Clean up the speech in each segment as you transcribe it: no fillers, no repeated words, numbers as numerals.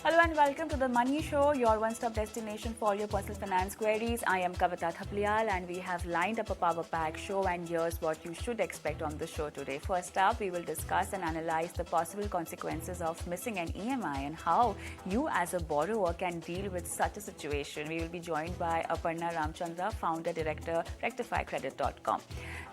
Hello and welcome to the Money Show, your one-stop destination for your personal finance queries. I am Kavita Thapliyal and we have lined up a power-packed show, and here's what you should expect on the show today. First up, we will discuss and analyze the possible consequences of missing an EMI and how you as a borrower can deal with such a situation. We will be joined by Aparna Ramachandra, founder director, rectifycredit.com.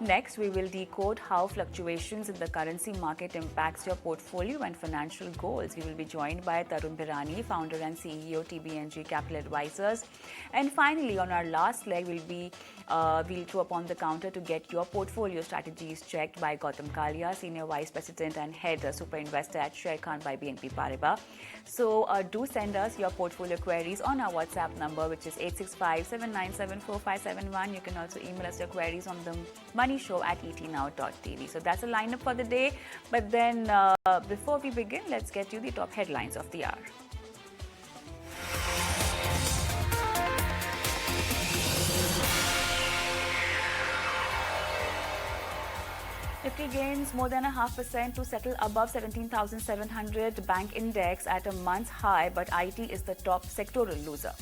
Next, we will decode how fluctuations in the currency market impacts your portfolio and financial goals. We will be joined by Tarun Birani, founder and CEO, TBNG Capital Advisors. And finally, on our last leg, we'll throw upon the counter to get your portfolio strategies checked by Gautam Kalia, Senior Vice President and Head Super Investor at Sharekhan by BNP Paribas. So do send us your portfolio queries on our WhatsApp number, which is 865-797-4571. You can also email us your queries on the Money Show at etnow.tv. So that's a lineup for the day. But then before we begin, let's get you the top headlines of the hour. Nifty gains more than 0.5% to settle above 17,700. Bank index at a month's high, but IT is the top sectoral loser.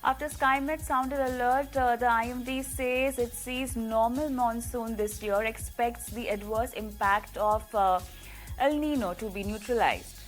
After SkyMed sounded alert, the IMD says it sees normal monsoon this year, expects the adverse impact of El Nino to be neutralized.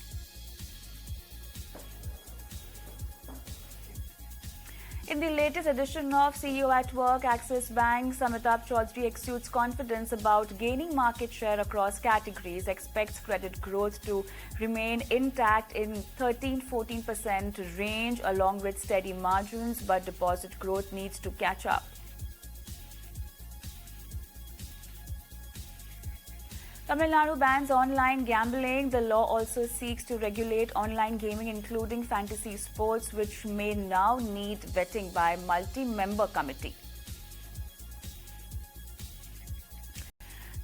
In the latest edition of CEO at Work, Axis Bank, Amitabh Chaudhary exudes confidence about gaining market share across categories, expects credit growth to remain intact in 13-14% range along with steady margins, but deposit growth needs to catch up. Tamil Nadu bans online gambling. The law also seeks to regulate online gaming, including fantasy sports, which may now need vetting by multi-member committee.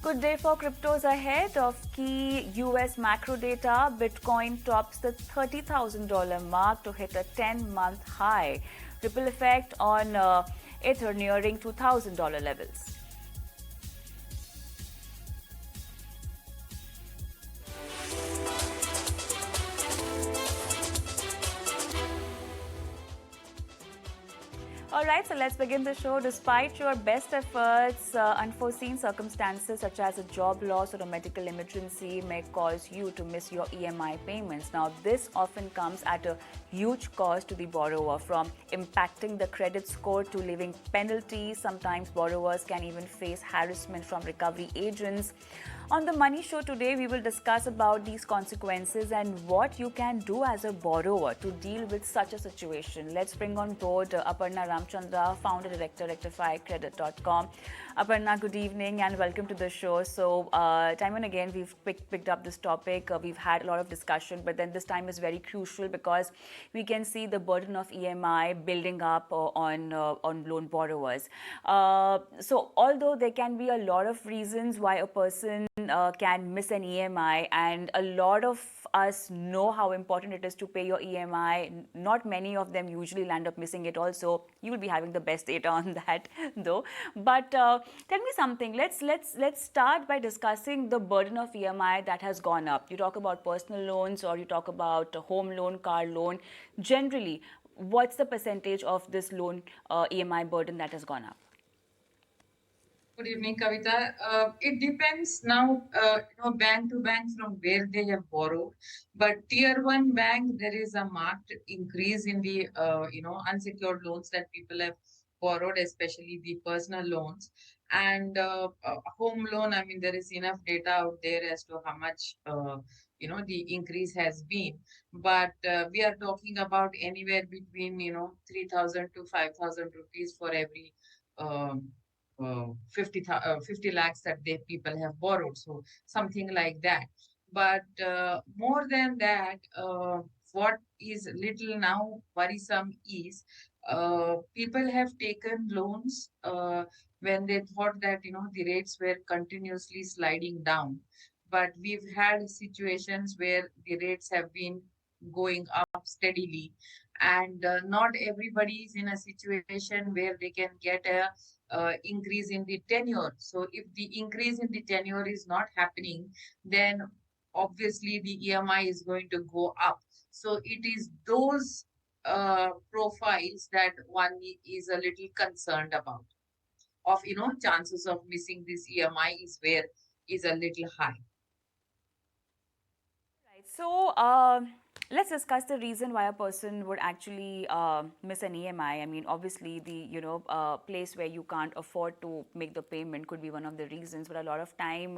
Good day for cryptos ahead of key US macro data. Bitcoin tops the $30,000 mark to hit a 10-month high. Ripple effect on Ether nearing $2,000 levels. All right, so let's begin the show. Despite your best efforts, unforeseen circumstances such as a job loss or a medical emergency may cause you to miss your EMI payments. Now, this often comes at a huge cost to the borrower, from impacting the credit score to levying penalties. Sometimes borrowers can even face harassment from recovery agents. On the Money Show today, we will discuss about these consequences and what you can do as a borrower to deal with such a situation. Let's bring on board Aparna Ramachandra, founder director, rectifycredit.com. Aparna, good evening and welcome to the show. So, time and again, we've picked up this topic. We've had a lot of discussion, but then this time is very crucial because we can see the burden of EMI building up on loan borrowers. So, although there can be a lot of reasons why a person can miss an EMI, and a lot of us know how important it is to pay your EMI. Not many of them usually land up missing it also. You will be having the best data on that though. But tell me something. Let's start by discussing the burden of EMI that has gone up. You talk about personal loans or you talk about home loan, car loan. Generally, what's the percentage of this loan EMI burden that has gone up? Good evening, Kavita. It depends now, bank to bank from where they have borrowed. But tier one bank, there is a marked increase in the, unsecured loans that people have borrowed, especially the personal loans. And home loan, I mean, there is enough data out there as to how much, the increase has been. But we are talking about anywhere between, 3,000 to 5,000 rupees for every 50 lakhs that they people have borrowed, so something like that. But more than that, what is little now worrisome is people have taken loans when they thought that the rates were continuously sliding down, but we've had situations where the rates have been going up steadily, and not everybody is in a situation where they can get a increase in the tenure. So if the increase in the tenure is not happening, then obviously the EMI is going to go up. So it is those profiles that one is a little concerned about. Of chances of missing this EMI is where is a little high. Right. So let's discuss the reason why a person would actually miss an EMI. I mean, obviously, the place where you can't afford to make the payment could be one of the reasons. But a lot of time,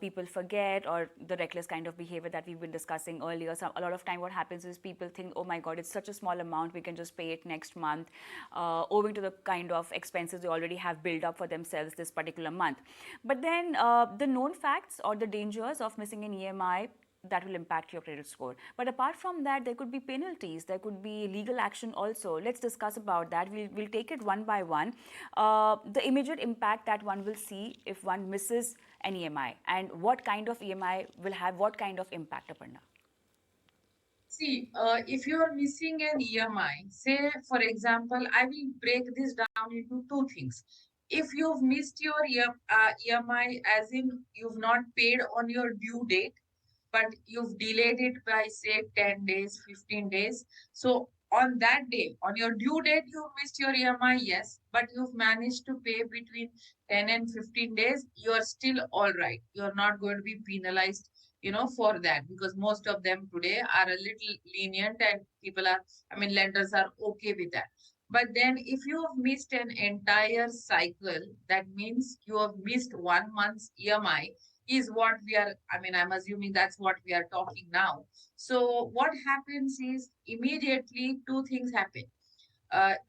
people forget, or the reckless kind of behavior that we've been discussing earlier. So a lot of time, what happens is people think, "Oh my God, it's such a small amount. We can just pay it next month," owing to the kind of expenses they already have built up for themselves this particular month. But then the known facts or the dangers of missing an EMI, that will impact your credit score. But apart from that, there could be penalties, there could be legal action also. Let's discuss about that. We'll take it one by one. The immediate impact that one will see if one misses an EMI, and what kind of EMI will have what kind of impact, Aparna? See, if you are missing an EMI, say for example, I will break this down into two things. If you've missed your EMI, as in you've not paid on your due date, but you've delayed it by say 10 days, 15 days. So on that day, on your due date, you missed your EMI, yes, but you've managed to pay between 10 and 15 days, you're still all right. You're not going to be penalized, for that, because most of them today are a little lenient and people are, I mean, lenders are okay with that. But then if you have missed an entire cycle, that means you have missed 1 month's EMI, is what we are, I mean, I'm assuming that's what we are talking now. So what happens is immediately two things happen.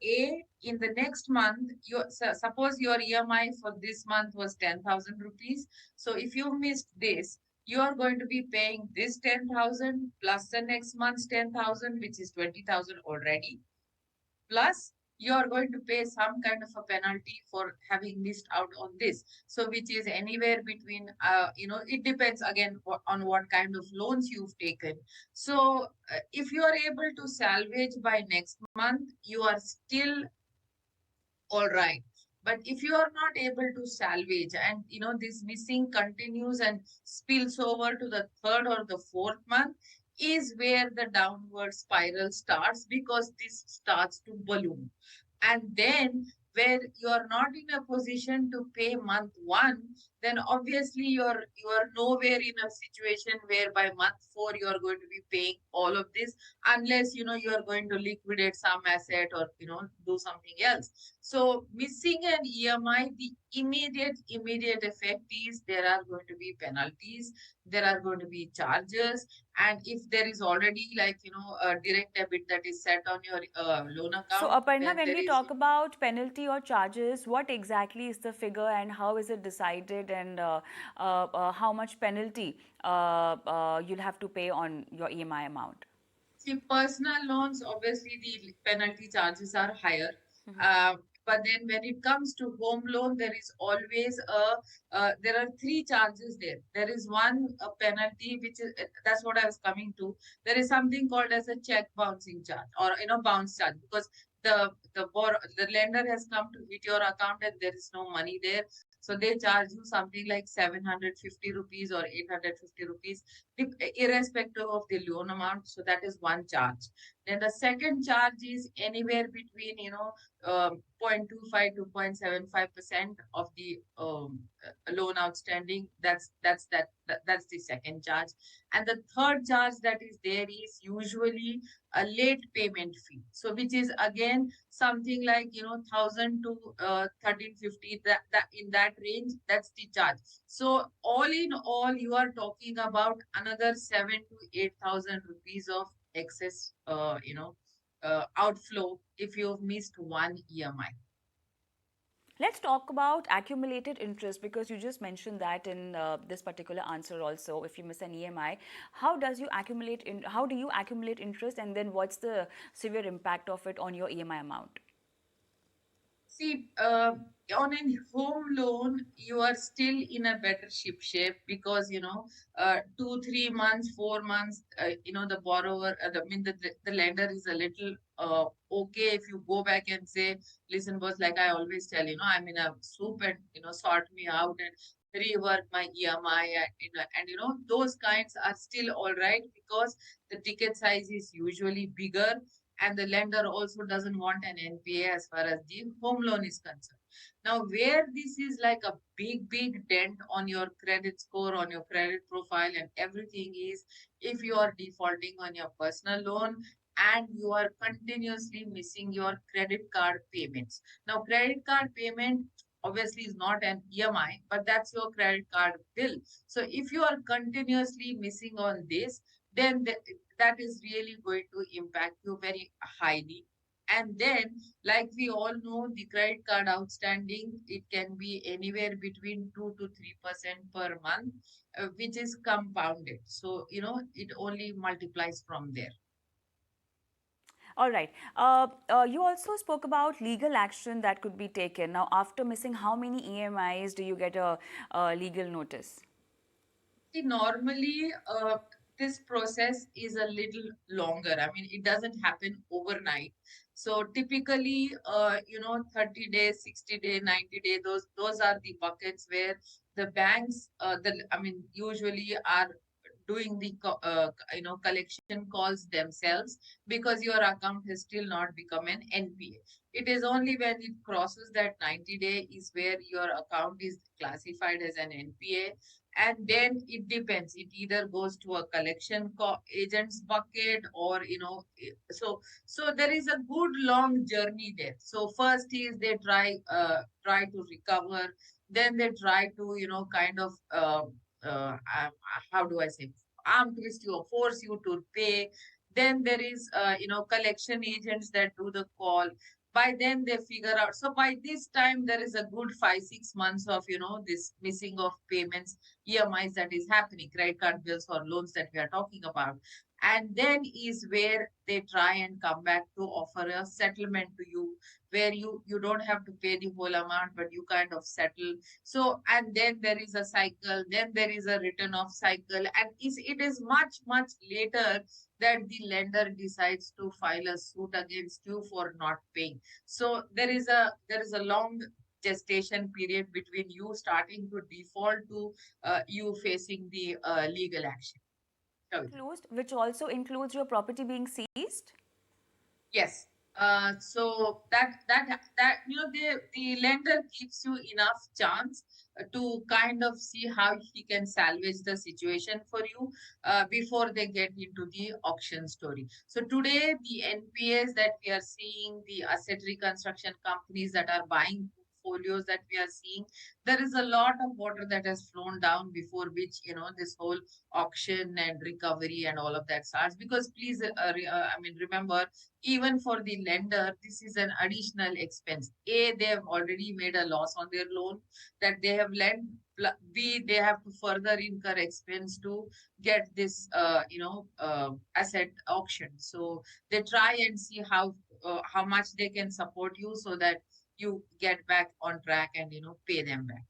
In the next month, suppose your EMI for this month was 10,000 rupees. So if you missed this, you are going to be paying this 10,000 plus the next month's 10,000, which is 20,000 already, plus you are going to pay some kind of a penalty for having missed out on this, so which is anywhere between it depends again on what kind of loans you've taken. So if you are able to salvage by next month, you are still all right. But if you are not able to salvage, and this missing continues and spills over to the third or the fourth month, is where the downward spiral starts, because this starts to balloon. And then where you are not in a position to pay month one, then obviously you are nowhere in a situation where by month four you are going to be paying all of this, unless you are going to liquidate some asset or do something else. So missing an EMI, the immediate effect is there are going to be penalties, there are going to be charges, and if there is already like a direct debit that is set on your loan So, account, Aparna, then when there we is talk about penalty or charges, what exactly is the figure and how is it decided, and how much penalty you'll have to pay on your EMI amount? See, personal loans, obviously the penalty charges are higher. Mhm. Uh, but then when it comes to home loan, there is always there are three charges there. There is one a penalty, which is that's what I was coming to. There is something called as a check bouncing charge, or bounce charge, because the lender has come to hit your account and there is no money there. So they charge you something like 750 rupees or 850 rupees, irrespective of the loan amount. So that is one charge. Then the second charge is anywhere between 0.25 to 0.75% of the loan outstanding. That's the second charge. And the third charge that is there is usually a late payment fee. So which is again something like 1,000 to 1,350, that in that range. That's the charge. So all in all, you are talking about another 7 to 8,000 rupees of excess, outflow if you've missed one EMI. Let's talk about accumulated interest, because you just mentioned that in this particular answer also. If you miss an EMI, how do you accumulate interest, and then what's the severe impact of it on your EMI amount? See, on a home loan, you are still in a better shape, because 2, 3 months, 4 months, the borrower, the lender is a little okay if you go back and say, listen, boss, like I always tell, I'm in a soup and, sort me out and rework my EMI and, those kinds are still all right because the ticket size is usually bigger and the lender also doesn't want an NPA as far as the home loan is concerned. Now, where this is like a big, big dent on your credit score, on your credit profile, and everything is if you are defaulting on your personal loan and you are continuously missing your credit card payments. Now, credit card payment obviously is not an EMI, but that's your credit card bill. So, if you are continuously missing on this, then that is really going to impact you very highly. And then, like we all know, the credit card outstanding, it can be anywhere between 2 to 3% per month, which is compounded. So, it only multiplies from there. All right. You also spoke about legal action that could be taken. Now, after missing how many EMIs do you get a legal notice? See, normally, this process is a little longer. I mean, it doesn't happen overnight. So typically, 30 days, 60 day, 90 day, those are the buckets where the banks, usually are doing the collection calls themselves because your account has still not become an NPA. It is only when it crosses that 90-day is where your account is classified as an NPA, and then it depends, it either goes to a collection agent's bucket or so there is a good long journey there. So first is they try to recover, then they try to kind of how do I say, arm twist you or force you to pay. Then there is collection agents that do the call. By then they figure out, so by this time there is a good 5 6 months of this missing of payments, EMIs that is happening, credit card bills or loans that we are talking about. And then is where they try and come back to offer a settlement to you, where you don't have to pay the whole amount, but you kind of settle. So, and then there is a cycle, then there is a return of cycle, and it is much, much later that the lender decides to file a suit against you for not paying. So there is a long gestation period between you starting to default to you facing the legal action. Kavita. Which also includes your property being seized? Yes. So that the lender gives you enough chance to kind of see how he can salvage the situation for you before they get into the auction story. So today the NPAs that we are seeing, the asset reconstruction companies that are buying portfolios that we are seeing, there is a lot of water that has flown down before which this whole auction and recovery and all of that starts. Because please, remember, even for the lender, this is an additional expense. A, they have already made a loss on their loan that they have lent. B, they have to further incur expense to get this, asset auction. So they try and see how much they can support you so that you get back on track and pay them back.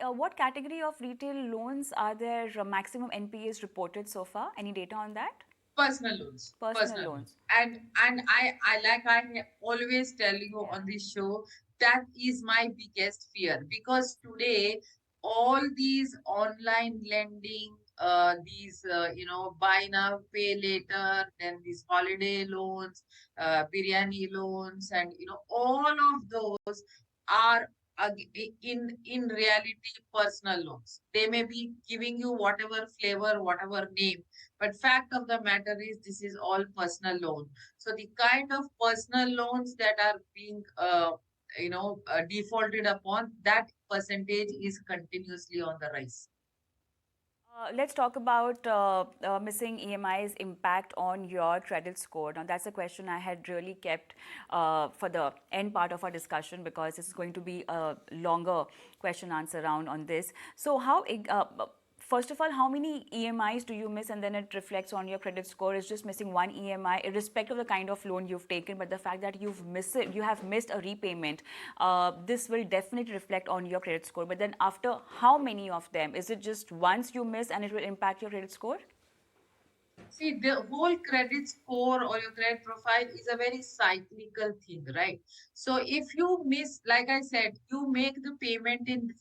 What category of retail loans are there maximum NPAs reported so far? Any data on that? Personal loans, Personal personal loans. loans. And I like I always tell you Yeah. on this show, that is my biggest fear, because today all these online lending, these buy now pay later, then these holiday loans, biryani loans, and all of those are in reality personal loans. They may be giving you whatever flavor, whatever name, but fact of the matter is this is all personal loan. So the kind of personal loans that are being defaulted upon, that percentage is continuously on the rise. Let's talk about missing EMI's impact on your credit score. Now, that's a question I had really kept for the end part of our discussion because this is going to be a longer question answer round on this. So, first of all, how many EMIs do you miss and then it reflects on your credit score? Is just missing one EMI, irrespective of the kind of loan you've taken, but the fact that you have missed a repayment, this will definitely reflect on your credit score. But then after how many of them? Is it just once you miss and it will impact your credit score? See, the whole credit score or your credit profile is a very cyclical thing, right? So if you miss, like I said, you make the payment in,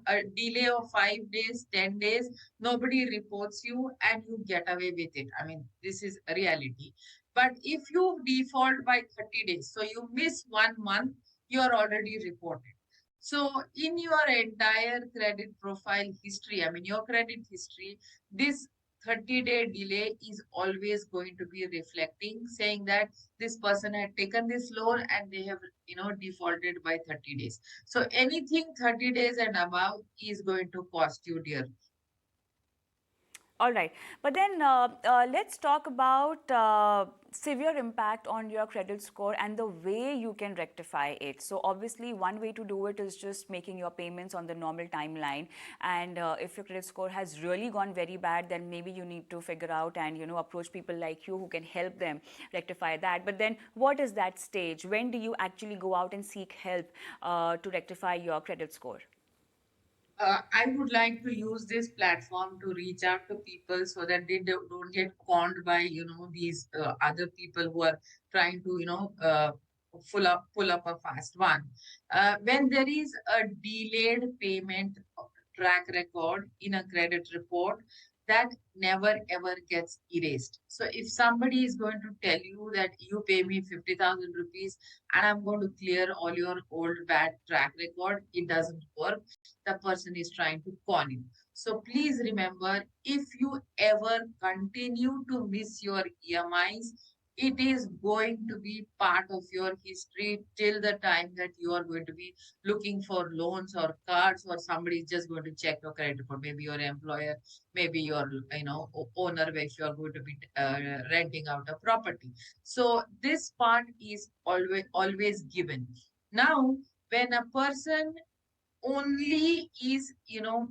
a delay of 5 days, 10 days, nobody reports you and you get away with it. I mean, this is a reality. But if you default by 30 days, so you miss 1 month, you're already reported. So in your entire credit profile history, I mean, your credit history, this 30-day delay is always going to be reflecting, saying that this person had taken this loan and they have, defaulted by 30 days. So anything 30 days and above is going to cost you dear. All right. But then let's talk about severe impact on your credit score and the way you can rectify it. So, obviously, one way to do it is just making your payments on the normal timeline. And if your credit score has really gone very bad, then maybe you need to figure out and, approach people like you who can help them rectify that. But then, what is that stage? When do you actually go out and seek help to rectify your credit score? I would like to use this platform to reach out to people so that they don't get conned by these other people who are trying to pull up a fast one. When there is a delayed payment track record in a credit report, that never ever gets erased. So if somebody is going to tell you that you pay me 50,000 rupees and I'm going to clear all your old bad track record, it doesn't work. The person is trying to con you. So please remember, if you ever continue to miss your EMIs, it is going to be part of your history till the time that you are going to be looking for loans or cards, or somebody is just going to check your credit report. Maybe your employer, maybe your owner, if you are going to be renting out a property. So this part is always given. Now, when a person only is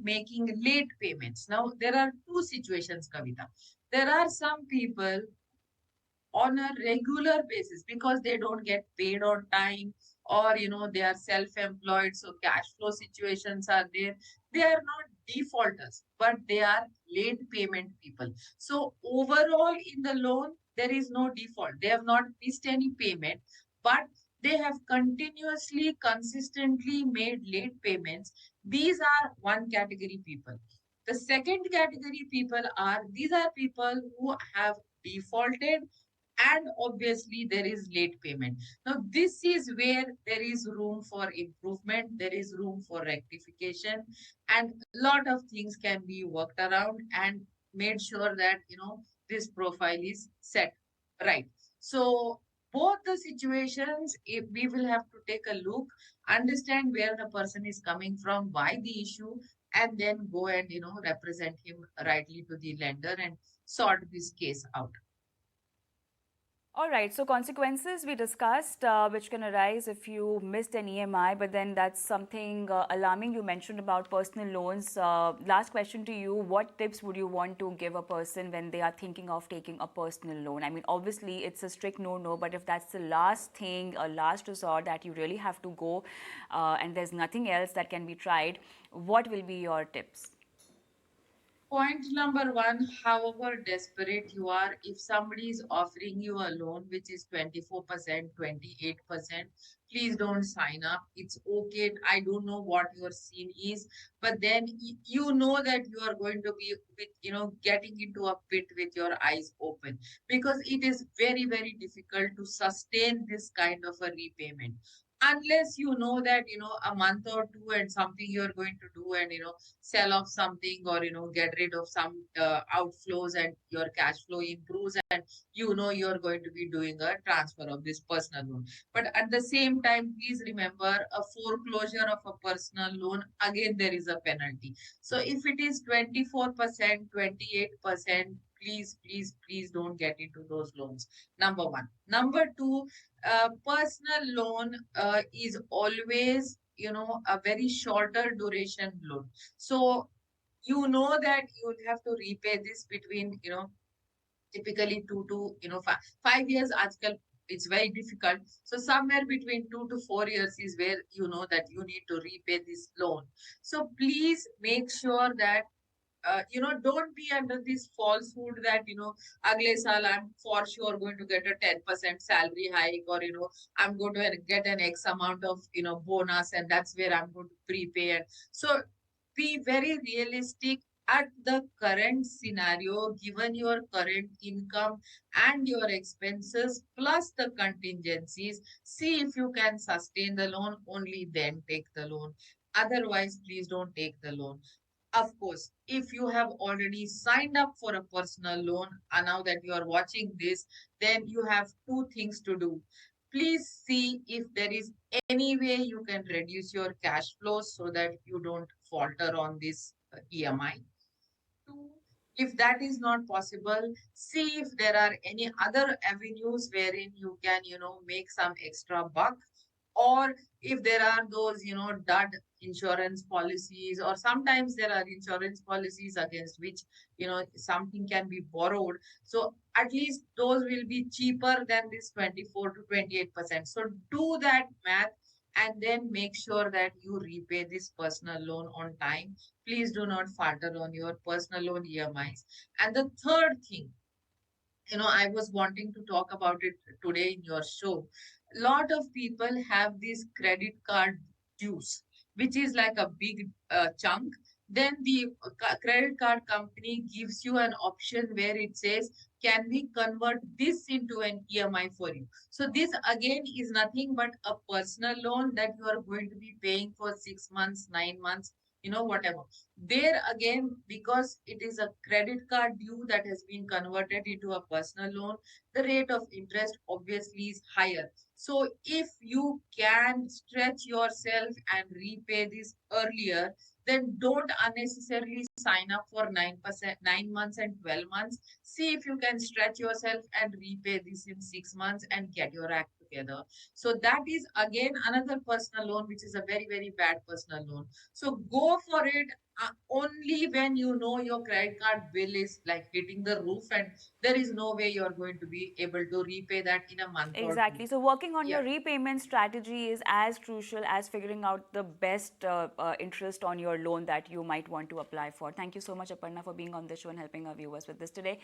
making late payments, now there are two situations, Kavita. There are some people on a regular basis because they don't get paid on time, or they are self-employed, so cash flow situations are there. They are not defaulters, but they are late payment people. So overall in the loan there is no default, they have not missed any payment, but they have continuously consistently made late payments. These are one category people. The second category people are, these are people who have defaulted and obviously there is late payment. Now this is where there is room for improvement, there is room for rectification, and a lot of things can be worked around and made sure that this profile is set right. So both the situations, if we will have to take a look, understand where the person is coming from, why the issue, and then go and represent him rightly to the lender and sort this case out. All right, so consequences we discussed, which can arise if you missed an EMI, but then that's something alarming. You mentioned about personal loans. Last question to you: what tips would you want to give a person when they are thinking of taking a personal loan? I mean, obviously, it's a strict no-no, but if that's the last thing, a last resort that you really have to go, and there's nothing else that can be tried, what will be your tips? Point number one, however desperate you are, if somebody is offering you a loan which is 24%, 28%, please don't sign up. It's okay. I don't know what your scene is, but then you know that you are going to be with, getting into a pit with your eyes open, because it is very, very difficult to sustain this kind of a repayment. Unless you know that, a month or two and something you're going to do and, sell off something, or get rid of some outflows and your cash flow improves, and you're going to be doing a transfer of this personal loan. But at the same time, please remember, a foreclosure of a personal loan, again there is a penalty. So if it is 24%, 28%, please don't get into those loans. Number one. Number two, personal loan is always a very shorter duration loan. So you know that you will have to repay this between typically 2 to 5 years. આજકાલ it's very difficult. So somewhere between 2 to 4 years is where you know that you need to repay this loan. So please make sure that don't be under this falsehood that, agle saal I'm for sure going to get a 10% salary hike, or, I'm going to get an X amount of, bonus, and that's where I'm going to prepay. And so be very realistic at the current scenario, given your current income and your expenses plus the contingencies. See if you can sustain the loan, only then take the loan. Otherwise, please don't take the loan. Of course, if you have already signed up for a personal loan, and now that you are watching this, then you have two things to do. Please see if there is any way you can reduce your cash flows so that you don't falter on this EMI. Two, if that is not possible, see if there are any other avenues wherein you can, make some extra buck, or if there are those, dud insurance policies, or sometimes there are insurance policies against which, something can be borrowed. So at least those will be cheaper than this 24 to 28%. So do that math and then make sure that you repay this personal loan on time. Please do not falter on your personal loan EMIs. And the third thing, I was wanting to talk about it today in your show. Lot of people have this credit card dues, which is like a big chunk. Then the credit card company gives you an option where it says, can we convert this into an EMI for you? So this again is nothing but a personal loan that you are going to be paying for 6 months, 9 months, whatever. There again, because it is a credit card due that has been converted into a personal loan, the rate of interest obviously is higher. So if you can stretch yourself and repay this earlier, then don't unnecessarily sign up for 9%, 9 months and 12 months. See if you can stretch yourself and repay this in 6 months and get your act together. So that is again another personal loan, which is a very, very bad personal loan. So go for it only when you know your credit card bill is like hitting the roof, and there is no way you're going to be able to repay that in a month or two. Exactly. So, working on Yeah. your repayment strategy is as crucial as figuring out the best interest on your loan that you might want to apply for. Thank you so much, Aparna, for being on the show and helping our viewers with this today.